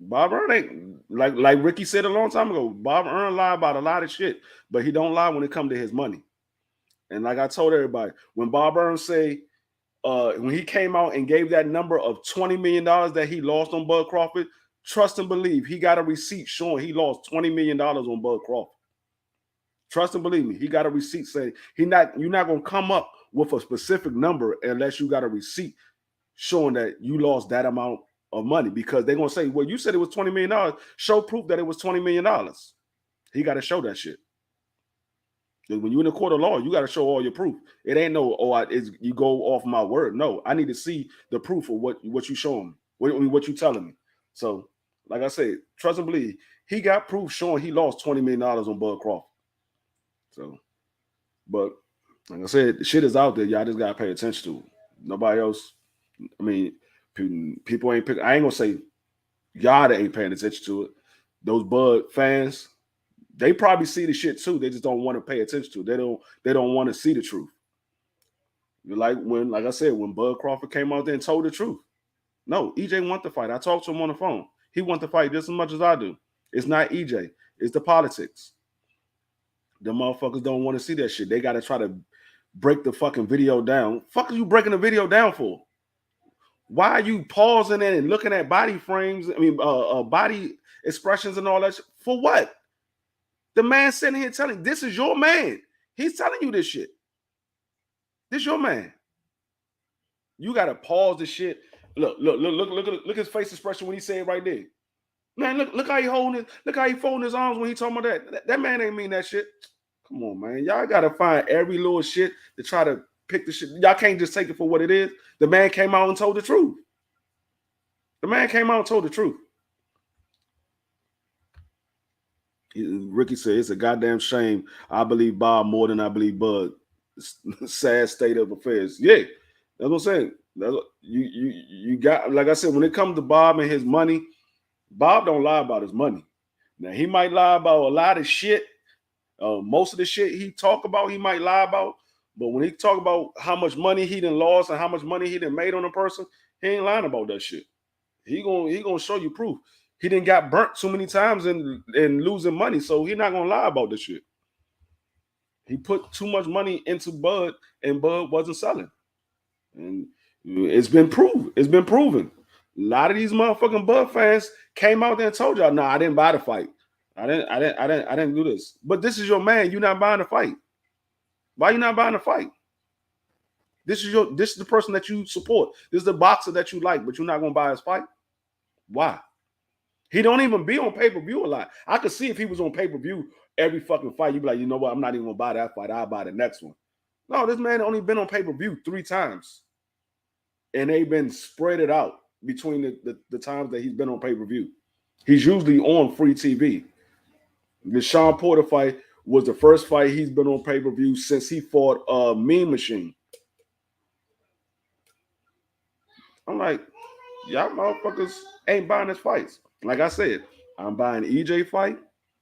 Bob Earl ain't like Ricky said a long time ago. Bob Earl lie about a lot of shit, but he don't lie when it come to his money. And like I told everybody, when Bob Earl say when he came out and gave that number of $20 million that he lost on Bud Crawford, trust and believe he got a receipt showing he lost $20 million on Bud Crawford. Trust and believe me, he got a receipt saying you're not gonna come up with a specific number unless you got a receipt showing that you lost that amount of money, because they're gonna say, well, you said it was $20 million. Show proof that it was $20 million. He got to show that shit. When you're in a court of law, you got to show all your proof. It ain't no, you go off my word. No, I need to see the proof of what you showing me, what you telling me. So, like I said, trust and believe, he got proof showing he lost $20 million on Bud Crawford. So, but like I said, the shit is out there. Y'all just gotta pay attention to it. Nobody else. I mean, people ain't pick. I ain't gonna say y'all that ain't paying attention to it. Those Bud fans, they probably see the shit too. They just don't want to pay attention to it. They don't want to see the truth. Like I said, when Bud Crawford came out there and told the truth. No, EJ want to fight. I talked to him on the phone. He wants to fight just as much as I do. It's not EJ. It's the politics. The motherfuckers don't want to see that shit. They got to try to break the fucking video down. Fuck are you breaking the video down for? Why are you pausing it and looking at body frames? I mean, body expressions and all that shit? For what? The man sitting here telling, this is your man. He's telling you this shit. This your man. You got to pause the shit. Look his face expression when he said it right there. Man, look how he holding it. Look how he folding his arms when he talking about that. That man ain't mean that shit. Come on, man. Y'all gotta find every little shit to try to pick the shit. Y'all can't just take it for what it is. The man came out and told the truth. The man came out and told the truth. Ricky said it's a goddamn shame. I believe Bob more than I believe Bud. Sad state of affairs. Yeah, that's what I'm saying. You got, like I said, when it comes to Bob and his money, Bob don't lie about his money. Now he might lie about a lot of shit. Most of the shit he talk about, he might lie about. But when he talk about how much money he done lost and how much money he done made on a person, he ain't lying about that shit. He gonna show you proof. He didn't got burnt too many times and losing money, so he not gonna lie about this shit. He put too much money into Bud, and Bud wasn't selling, and it's been proven. It's been proven. A lot of these motherfucking Bud fans came out there and told y'all, "No, I didn't buy the fight. I didn't do this." But this is your man. You're not buying the fight. Why you not buying the fight? This is the person that you support. This is the boxer that you like, but you're not gonna buy his fight. Why? He don't even be on pay-per-view a lot. I could see if he was on pay-per-view every fucking fight, you'd be like, you know what? I'm not even gonna buy that fight. I'll buy the next one. No, this man only been on pay-per-view 3 times. And they've been spread it out between the times that he's been on pay-per-view. He's usually on free TV. The Sean Porter fight was the first fight he's been on pay-per-view since he fought Mean Machine. I'm like, y'all motherfuckers ain't buying his fights. Like I said, I'm buying EJ fight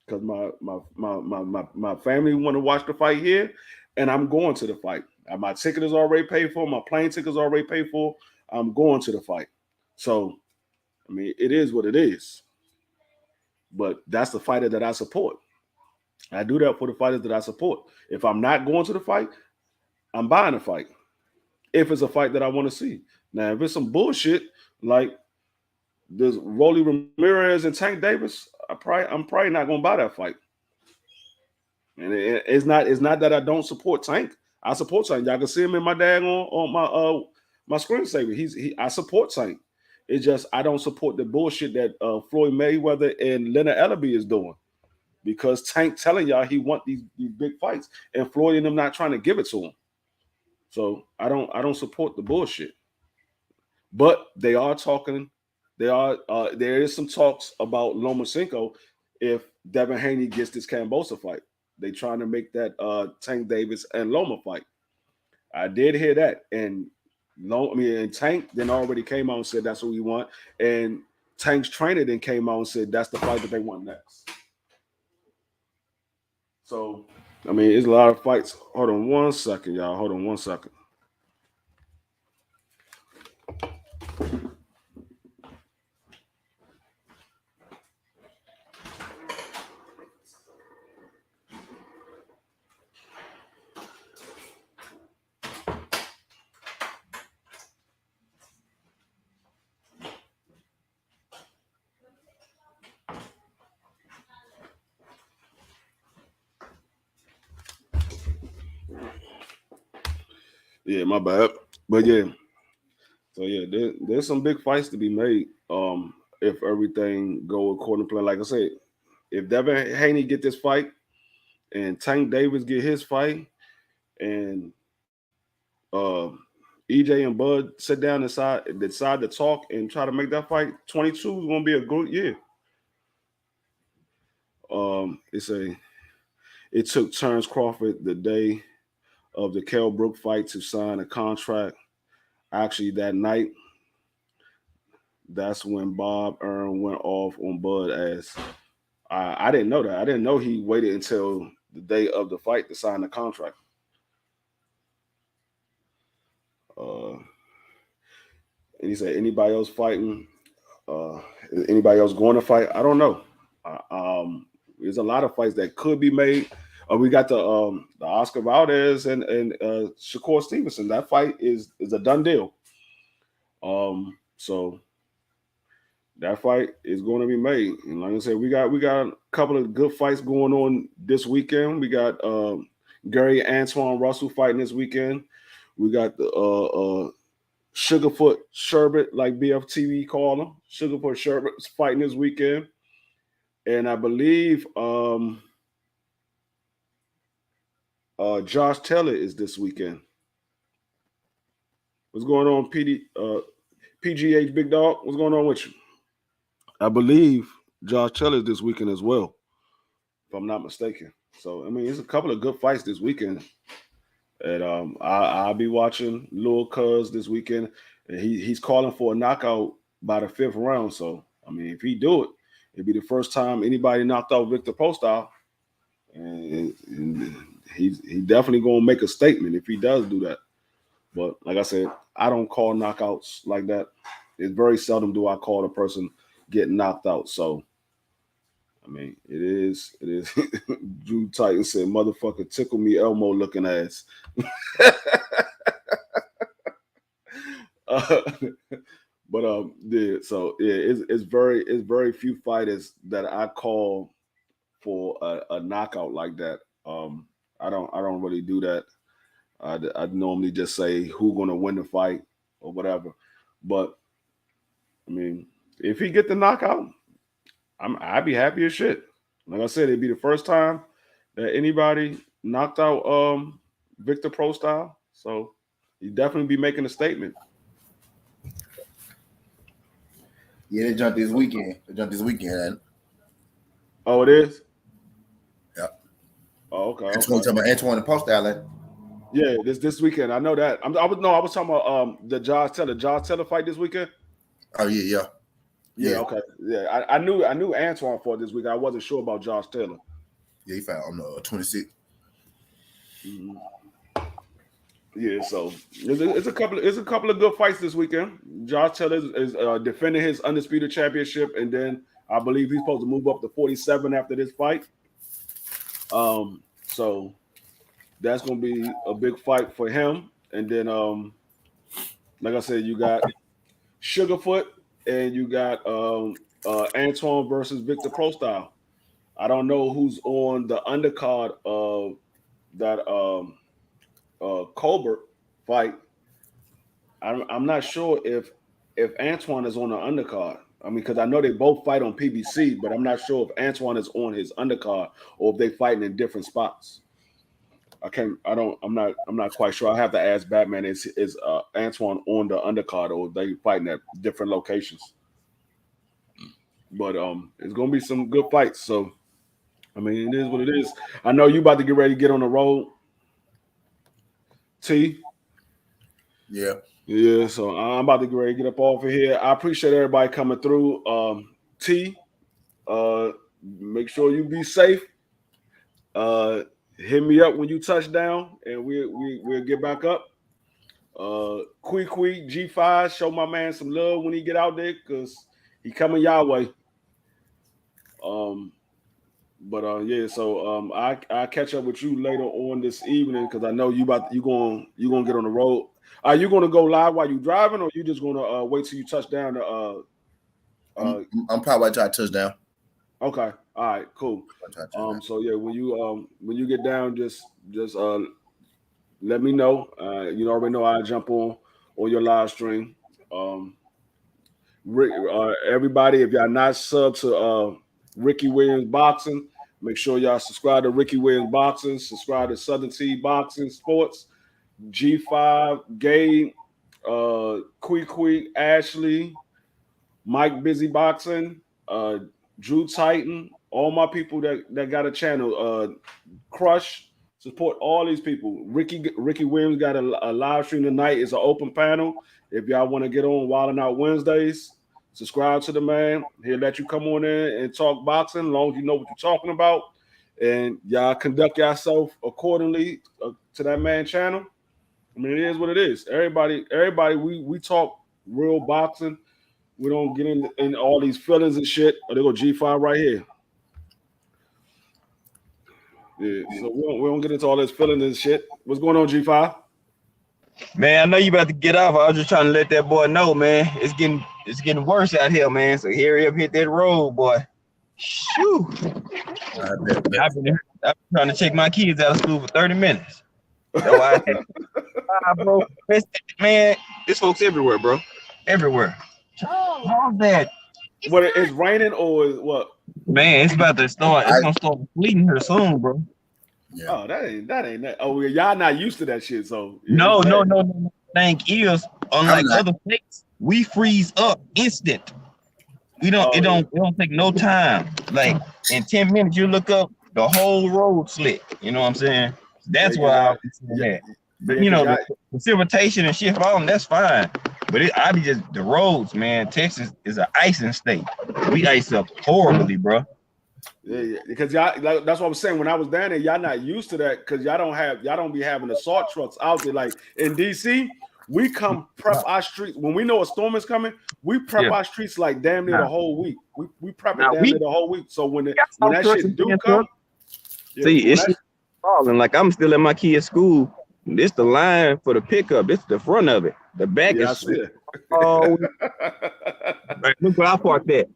because my family want to watch the fight here, and I'm going to the fight. My ticket is already paid for. My plane ticket is already paid for. I'm going to the fight. So, I mean, it is what it is. But that's the fighter that I support. I do that for the fighters that I support. If I'm not going to the fight, I'm buying a fight. If it's a fight that I want to see. Now, if it's some bullshit like this Rolly Ramirez and Tank Davis, I'm probably not gonna buy that fight. And it's not that I don't support Tank. I support Tank. Y'all can see him in my on my screensaver. I support Tank. It's just I don't support the bullshit that Floyd Mayweather and Leonard Ellerbe is doing. Because Tank telling y'all he want these big fights, and Floyd and them not trying to give it to him. So I don't support the bullshit. But they are talking. There is some talks about Lomachenko if Devin Haney gets this Kambosos fight. They trying to make that Tank Davis and Loma fight. I did hear that, and Tank then already came out and said that's what we want, and Tank's trainer then came out and said that's the fight that they want next. So, I mean, it's a lot of fights. Hold on one second, y'all. Hold on one second. Yeah, my bad. But yeah, so yeah, there's some big fights to be made. If everything go according to plan, like I said, if Devin Haney get this fight and Tank Davis get his fight, and EJ and Bud sit down and decide to talk and try to make that fight, 22 is gonna be a good year. It took Terrence Crawford the day of the Kell Brook fight to sign a contract. Actually, that night, that's when Bob Earn went off on Bud ass. I didn't know that. I didn't know he waited until the day of the fight to sign the contract. Uh, and he said, anybody else fighting? Uh, Anybody else going to fight? I don't know. There's a lot of fights that could be made. We got the Oscar Valdez and Shakur Stevenson. That fight is a done deal. So that fight is going to be made. And like I said, we got a couple of good fights going on this weekend. We got Gary Antoine Russell fighting this weekend. We got the Sugarfoot Sherbet, like BFTV call him. Sugarfoot Sherbet is fighting this weekend. And I believe Josh Taylor is this weekend. What's going on, PGH Big Dog? What's going on with you? I believe Josh Taylor is this weekend as well, if I'm not mistaken. So I mean, it's a couple of good fights this weekend, and I'll be watching Lil Cuz this weekend. And he's calling for a knockout by the 5th round. So I mean, if he do it, it'd be the first time anybody knocked out Victor Postol, and he's definitely gonna make a statement if he does do that. But like I said, I don't call knockouts like that. It's very seldom do I call a person getting knocked out. So I mean, it is. Drew Titan said, "Motherfucker, tickle me Elmo looking ass." uh, but yeah. So yeah, it's very few fighters that I call for a knockout like that. I don't really do that. I normally just say who gonna win the fight or whatever. But I mean, if he get the knockout, I'd be happy as shit. Like I said, it'd be the first time that anybody knocked out Victor Postol. So he'd definitely be making a statement. Yeah, they jumped this weekend. And Oh, it is? yeah. Oh, okay. Antoine talking about Antoine and Postol. Yeah, this weekend. I know that. I was talking about the Josh Taylor fight this weekend. Oh yeah. Yeah, okay. Yeah, I knew Antoine for this week. I wasn't sure about Josh Taylor. Yeah, he fought on the 26th. Mm-hmm. Yeah, so it's a couple of good fights this weekend. Josh Taylor is defending his undisputed championship, and then I believe he's supposed to move up to 47 after this fight. So that's going to be a big fight for him. And then, like I said, you got Sugarfoot and you got Antoine versus Victor Postol. I don't know who's on the undercard of that Colbert fight. I'm not sure if Antoine is on the undercard. I mean, because I know they both fight on PBC, but I'm not sure if Antoine is on his undercard or if they fighting in different spots. I'm not quite sure. I have to ask Batman. Is Antoine on the undercard or they fighting at different locations? But it's gonna be some good fights. So I mean, it is what it is. I know you about to get ready to get on the road. T. Yeah. Yeah, so I'm about to get ready to get up off of here. I appreciate everybody coming through. T, make sure you be safe. Hit me up when you touch down, and we'll get back up. Quick G5, show my man some love when he get out there, cause he coming y'all way. Yeah, so I catch up with you later on this evening because I know you gonna get on the road. Are you gonna go live while you driving, or you just gonna wait till you touch down? I'm probably trying to touch down. Okay, all right, cool. So yeah, when you get down, just let me know. You already know I jump on your live stream. Everybody, if y'all not sub to Ricky Williams Boxing, make sure y'all subscribe to Ricky Williams Boxing. Subscribe to Southern T Boxing Sports, G5, Gabe, Quee, Ashley, Mike Busy Boxing, Drew Titan, all my people that got a channel. Crush, support all these people. Ricky Williams got a live stream tonight. It's an open panel. If y'all want to get on Wilding Out Wednesdays, subscribe to the man. He'll let you come on in and talk boxing, as long as you know what you're talking about, and y'all conduct yourself accordingly to that man channel. I mean, it is what it is. Everybody, we talk real boxing. We don't get in all these feelings and shit. Oh, they go G5 right here. Yeah, so we don't get into all this feelings and shit. What's going on, G5? Man, I know you about to get off. I was just trying to let that boy know, man. It's getting worse out here, man. So hurry up, hit that road, boy. Shoo. I've been trying to check my kids out of school for 30 minutes. That's why bro. Man, this folks everywhere, bro. Everywhere. How's that? What, it's raining or what? Man, it's about to start. It's gonna start bleeding here soon, bro. Yeah. Oh, that ain't that. Oh, y'all not used to that shit, so no. Thing is, unlike other states, we freeze up instant. We don't. It don't take no time. Like in 10 minutes, you look up, the whole road slick. You know what I'm saying? That's why I was saying that. But you know, the precipitation and shit falling, that's fine. But I be just the roads, man. Texas is an icing state. We ice up horribly, bro. Yeah, because y'all, that's what I'm saying. When I was down there, y'all not used to that because y'all don't be having assault trucks out there. Like in DC, we come prep our streets when we know a storm is coming. We prep our streets like damn near the whole week. We prep it damn near the whole week. So when that shit do come, see, it's falling. Like I'm still at my kid's school. This the line for the pickup. This the front of it. The back is. Oh, look where I parked at.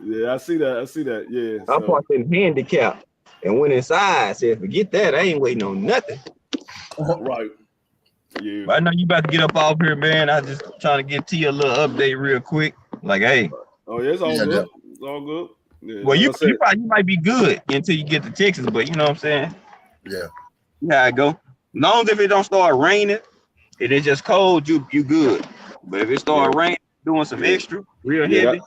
Yeah, I see that. Yeah, I parked in handicap and went inside. I said, "Forget that. I ain't waiting on nothing." Right. Yeah. But I know you about to get up off here, man. I just trying to get to you a little update real quick. Like, hey. Oh, yeah, it's all good. Yeah. It's all good. Yeah, well, you might be good until you get to Texas, but you know what I'm saying? Yeah. Yeah, I go. Long as if it don't start raining, it is just cold, you good. But if it start raining, doing some extra, real heavy,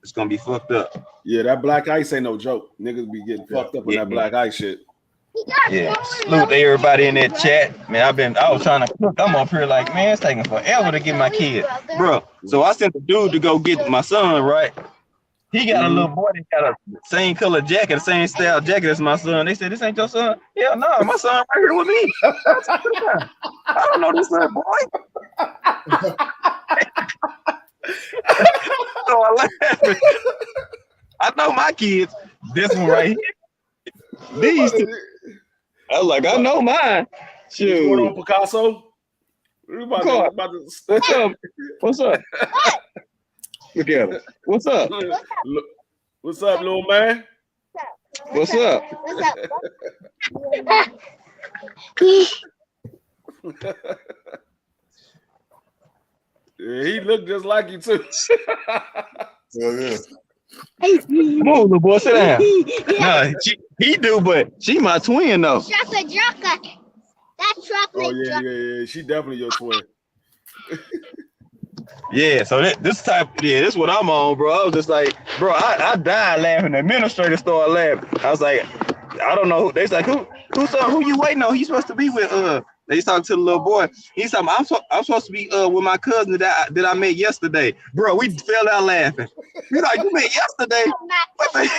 it's gonna be fucked up. Yeah, that black ice ain't no joke. Niggas be getting fucked up with that black ice shit. Yeah, salute to everybody in that chat. Man, I was trying to cook. I'm up here like, man, it's taking forever to get my kid. Bro, so I sent the dude to go get my son, right? He got a little boy that got a same color jacket, same style jacket as my son. They said, "This ain't your son?" Yeah, no, my son right here with me. I don't know this little boy. So I laughed. I know my kids. This one right here. These two. I was like, I know mine. Shoot. What's going on, Picasso? What's up? Look at him. What's up? What's up, little man? What's up? Yeah, he looked just like you too. Yeah. Come on, little boy, sit down. No, he do, but she my twin though. Chocolate. That's chocolate. Oh yeah. She definitely your twin. Yeah, so this is what I'm on, bro. I was just like, bro, I died laughing. The administrator started laughing. I was like, I don't know. They like, who you waiting on? He's supposed to be with They talking to the little boy. He's talking, I'm supposed to be with my cousin that I met yesterday. Bro, we fell out laughing. He's like, you met yesterday? What the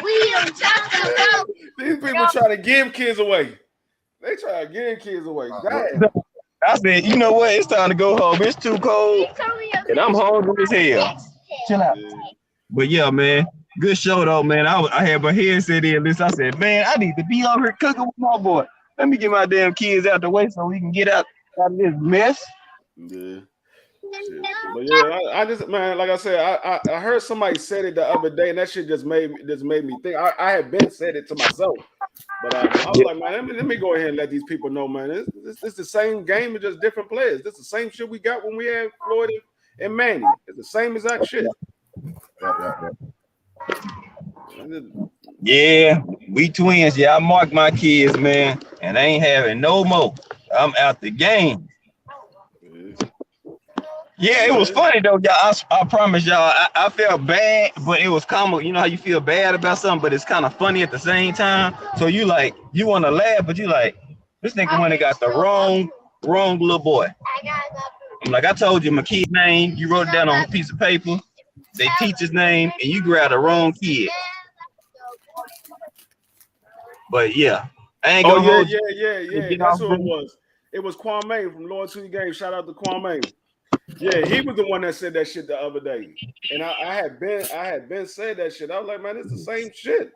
we don't talk about. These people try to give kids away. They try to give kids away. Damn. I said, you know what? It's time to go home. It's too cold, and I'm hungry as hell. Chill out. But yeah, man, good show though, man. I had my headset in this. I said, man, I need to be out here cooking with my boy. Let me get my damn kids out the way so we can get out of this mess. Yeah. Shit. But yeah, I just, man, like I said, I heard somebody said it the other day, and that shit just made me think. I had been said it to myself. But I was like, man, let me go ahead and let these people know, man. It's the same game, it's just different players. It's the same shit we got when we had Floyd and Manny. It's the same exact shit. Yeah, we twins. Yeah, I marked my kids, man, and I ain't having no more. I'm out the game. Yeah, it was funny though, y'all. I promise y'all, I felt bad, but it was comical. You know how you feel bad about something, but it's kind of funny at the same time. So you want to laugh, but you like, this nigga when they got the wrong little boy. I'm like, I told you my kid's name. You wrote it down on a piece of paper. They teacher's name, and you grabbed the wrong kid. But yeah, I ain't gonna hold. Yeah. That's who it was. It was Kwame from Lord to the Game. Shout out to Kwame. Yeah, he was the one that said that shit the other day, and I had been said that shit. I was like, man, it's the same shit.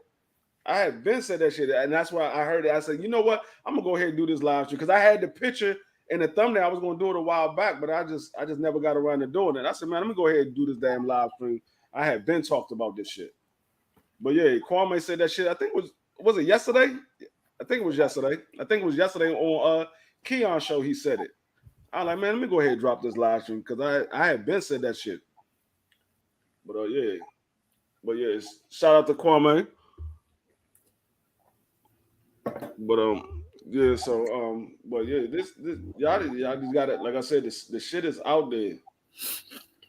I had been said that shit, and that's why I heard it. I said, you know what? I'm gonna go ahead and do this live stream because I had the picture and the thumbnail. I was gonna do it a while back, but I just never got around to doing it. I said, man, let me go ahead and do this damn live stream. I had been talked about this shit, but yeah, Kwame said that shit. I think was it yesterday? I think it was yesterday. I think it was yesterday on Keon show. He said it. I was like, man, let me go ahead and drop this live stream because I had been said that shit. But yeah, shout out to Kwame. But but yeah, this y'all just gotta, like I said, the shit is out there.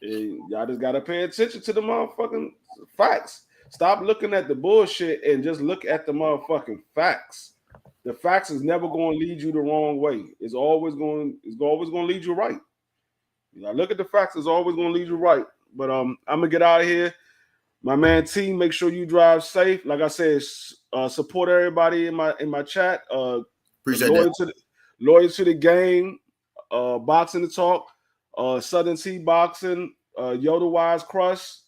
And y'all just gotta pay attention to the motherfucking facts. Stop looking at the bullshit and just look at the motherfucking facts. The facts is never going to lead you the wrong way. It's always going to lead you right. You know, look at the facts. It's always going to lead you right. But I'm gonna get out of here. My man T, make sure you drive safe. Like I said, support everybody in my chat. Appreciate that. Loyal to the game. Boxing the talk. Southern T Boxing. Yoda Wise Crush.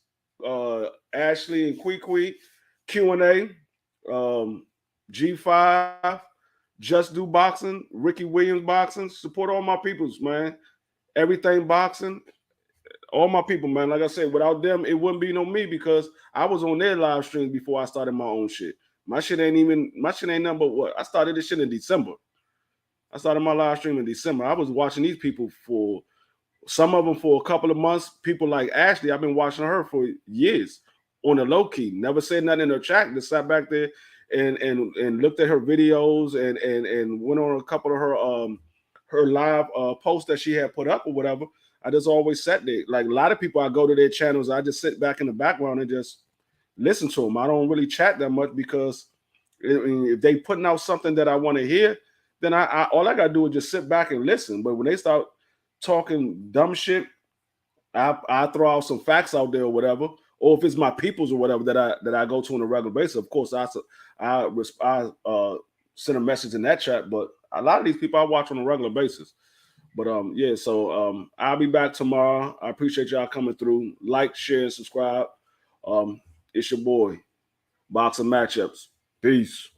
Ashley and Kwee. Q&A. G5. Just Do Boxing, Ricky Williams Boxing. Support all my peoples, man. Everything Boxing, all my people, man. Like I said, without them, it wouldn't be no me because I was on their live streams before I started my own shit. My shit ain't nothing but what? I started this shit in December. I started my live stream in December. I was watching these people for some of them for a couple of months. People like Ashley, I've been watching her for years on the low key. Never said nothing in her chat. Just sat back there and looked at her videos and went on a couple of her live posts that she had put up or whatever. I just always sat there. Like a lot of people, I go to their channels, I just sit back in the background and just listen to them. I don't really chat that much because if they putting out something that I want to hear, then I all I gotta do is just sit back and listen. But when they start talking dumb shit, I throw out some facts out there or whatever. Or if it's my peoples or whatever that I go to on a regular basis, of course I send a message in that chat. But a lot of these people I watch on a regular basis. But yeah, so I'll be back tomorrow. I appreciate y'all coming through. Like, share, subscribe. It's your boy, Boxing Matchups. Peace.